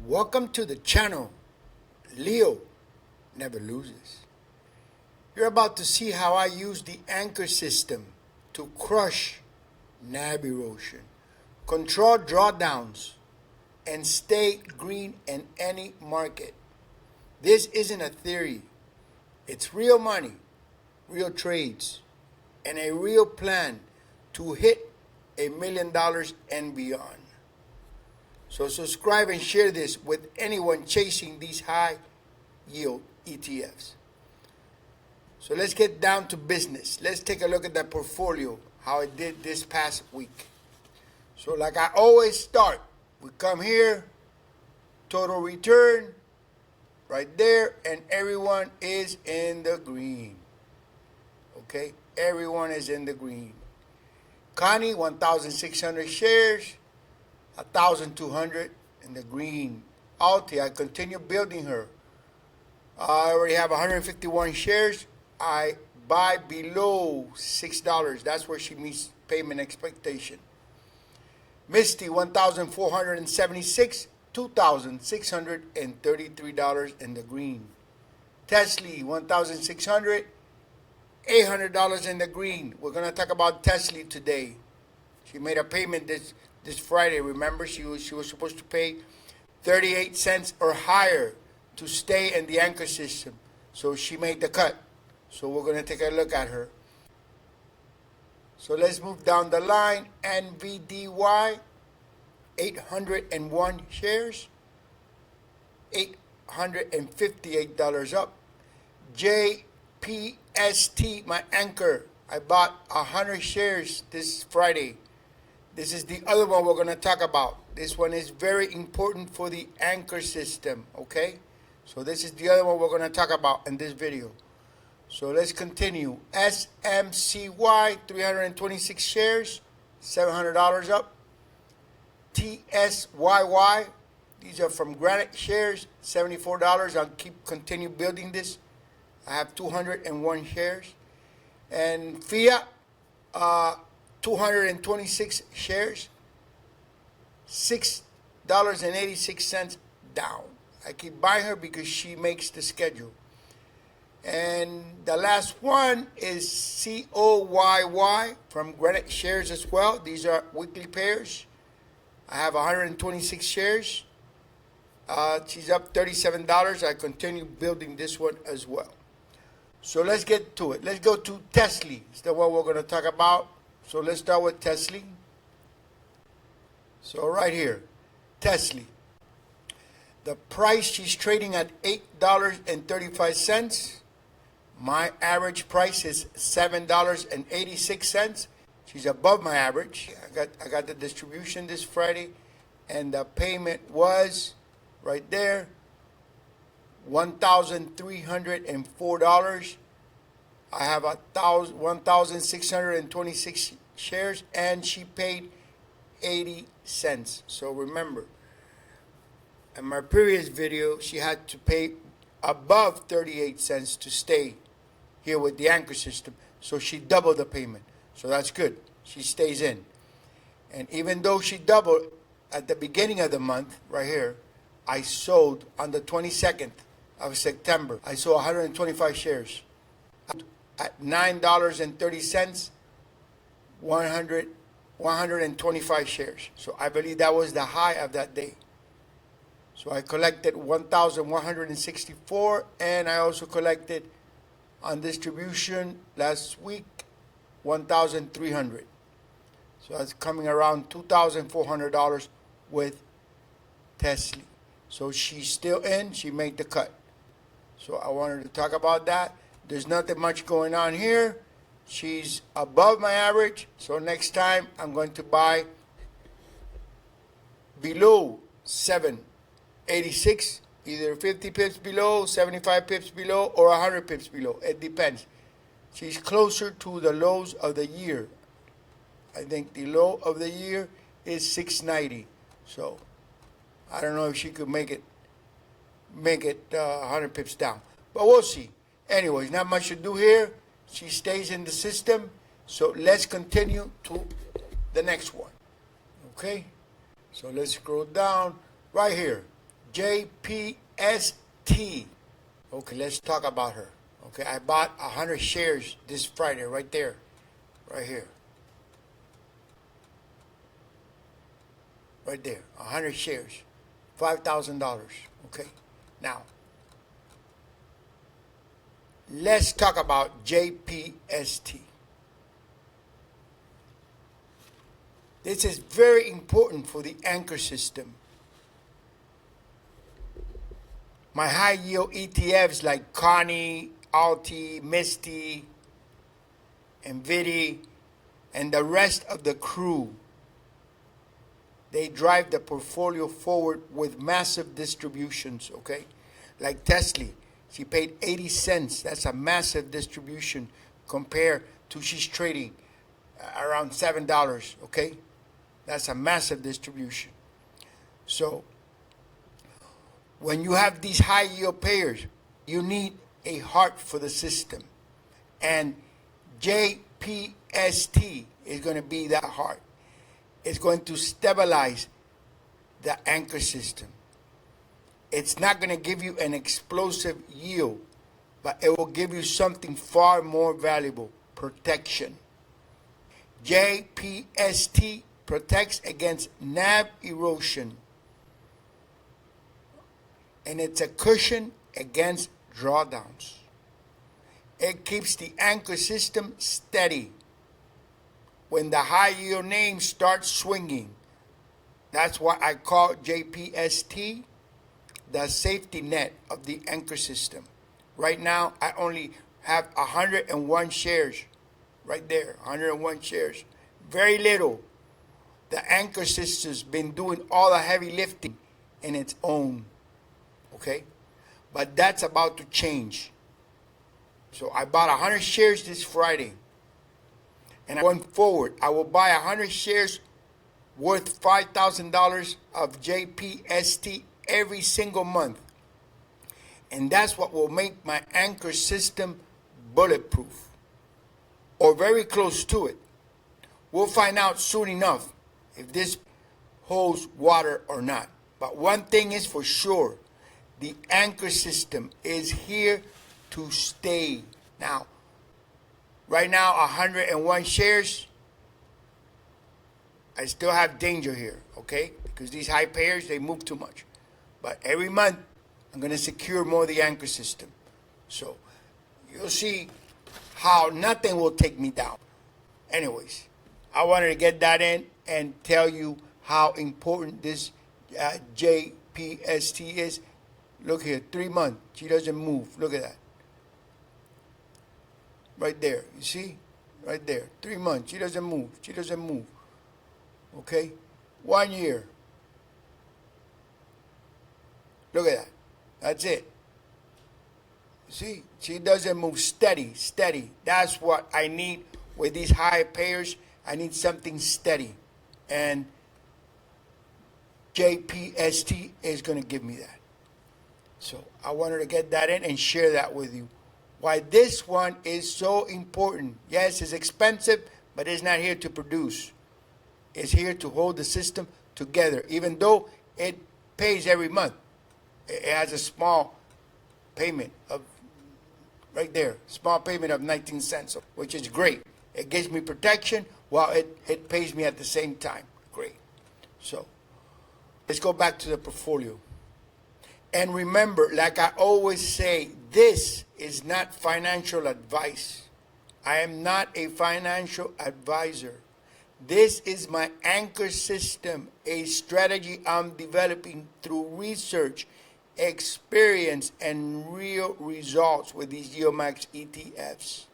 Welcome to the channel. Leo never loses. You're about to see how I use the anchor system to crush NAV erosion, control drawdowns, and stay green in any market. This isn't a theory. It's real money, real trades, and a real plan to hit $1 million and beyond. So subscribe and share this with anyone chasing these high yield ETFs. So let's get down to business. Let's take a look at that portfolio, how it did this past week. So like I always start, we come here, total return, right there, and everyone is in the green. Okay, everyone is in the green. Connie, 1,600 shares, 1,200 in the green. Alti, I continue building her. I already have 151 shares. I buy below $6. That's where she meets payment expectation. Misty, 1,476, $2,633 in the green. TSLY, 1,600, $800 in the green. We're gonna talk about TSLY today. She made a payment this Friday. Remember, she was supposed to pay 38 cents or higher to stay in the anchor system. So she made the cut. So we're going to take a look at her. So let's move down the line. NVDY, 801 shares, $858 up. JPST, my anchor, I bought 100 shares this Friday. This is the other one we're going to talk about. This one is very important for the anchor system, okay? So this is the other one we're going to talk about in this video. So let's continue. SMCY, 326 shares, $700 up. TSYY, these are from Granite shares, $74. I'll continue building this. I have 201 shares. And Fiat, 226 shares, $6.86 down. I keep buying her because she makes the schedule. And the last one is COYY from Granite shares as well. These are weekly pairs. I have 126 shares. She's up $37. I continue building this one as well. So let's get to it. Let's go to TSLY. It's the one we're going to talk about. So let's start with TSLY. So right here, TSLY. The price, she's trading at $8.35. My average price is $7.86. She's above my average. I got the distribution this Friday, and the payment was right there, $1,304. I have 1,626 shares, and she paid 80 cents. So remember, in my previous video, she had to pay above 38 cents to stay here with the anchor system. So she doubled the payment. So that's good. She stays in. And even though she doubled at the beginning of the month, right here, I sold on the 22nd of September. I sold 125 shares at $9.30, 125 shares. So I believe that was the high of that day. So I collected 1,164, and I also collected on distribution last week 1,300. So that's coming around $2,400 with TSLY. So she's still in. She made the cut. So I wanted to talk about that. There's nothing much going on here. She's above my average. So next time I'm going to buy below 786, either 50 pips below, 75 pips below, or 100 pips below. It depends. She's closer to the lows of the year. I think the low of the year is 690. So I don't know if she could make it 100 pips down, but we'll see. Anyways, not much to do here. She stays in the system. So let's continue to the next one. Okay, so let's scroll down right here. JPST. Okay, let's talk about her. Okay, I bought 100 shares this Friday, right there, right here, right there, 100 shares, $5,000. Okay, now let's talk about JPST. This is very important for the anchor system. My high yield ETFs like Connie, Alti, Misty, Nvidia, and the rest of the crew, they drive the portfolio forward with massive distributions, okay? Like TSLY, she paid 80 cents. That's a massive distribution compared to she's trading around $7, okay? That's a massive distribution. So when you have these high yield payers, you need a heart for the system. And JPST is going to be that heart. It's going to stabilize the anchor system. It's not going to give you an explosive yield, but it will give you something far more valuable, protection. JPST protects against NAV erosion, and it's a cushion against drawdowns. It keeps the anchor system steady. When the high yield names start swinging, that's why I call JPST the safety net of the anchor system. Right now, I only have 101 shares. Right there, 101 shares. Very little. The anchor system's been doing all the heavy lifting in its own. Okay? But that's about to change. So I bought 100 shares this Friday. And going forward, I will buy 100 shares worth $5,000 of JPST every single month. And that's what will make my anchor system bulletproof, or very close to it. We'll find out soon enough if this holds water or not. But one thing is for sure, the anchor system is here to stay. Now, right now, 101 shares. I still have danger here, okay? Because these high payers, they move too much. But every month, I'm going to secure more of the anchor system. So you'll see how nothing will take me down. Anyways, I wanted to get that in and tell you how important this JPST is. Look here, 3 months. She doesn't move. Look at that. Right there. You see? Right there. 3 months. She doesn't move. She doesn't move. Okay? 1 year. Look at that. That's it. See? She doesn't move. Steady. Steady. That's what I need with these high payers. I need something steady. And JPST is going to give me that. So I wanted to get that in and share that with you. Why this one is so important. Yes, it's expensive, but it's not here to produce. It's here to hold the system together, even though it pays every month. It has a small payment of, right there, small payment of 19 cents, which is great. It gives me protection while it pays me at the same time. Great. So let's go back to the portfolio. And remember, like I always say, this is not financial advice. I am not a financial advisor. This is my anchor system, a strategy I'm developing through research, experience, and real results with these YieldMax ETFs.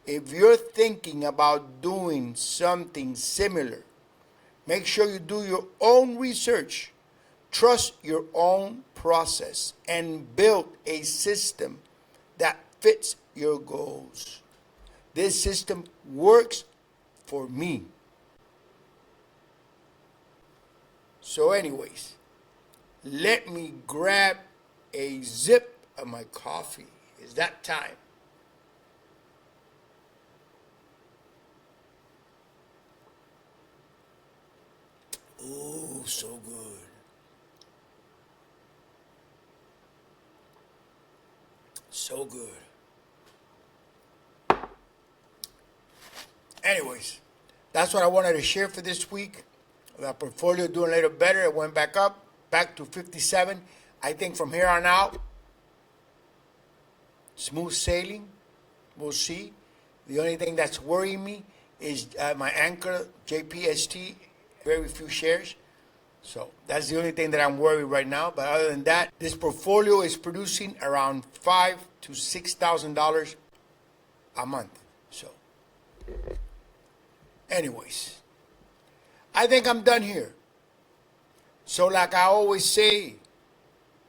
If you're thinking about doing something similar, make sure you do your own research. Trust your own process and build a system that fits your goals. This system works for me. So anyways, let me grab a sip of my coffee. It's that time. Oh, so good. So good. Anyways, that's what I wanted to share for this week. The portfolio doing a little better. It went back up, back to 57. I think from here on out, smooth sailing. We'll see. The only thing that's worrying me is my anchor, JPST, very few shares. So that's the only thing that I'm worried right now. But other than that, this portfolio is producing around $5,000 to $6,000 a month. So, anyways, I think I'm done here. So, like I always say,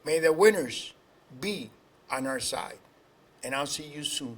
may the winners be on our side. And I'll see you soon.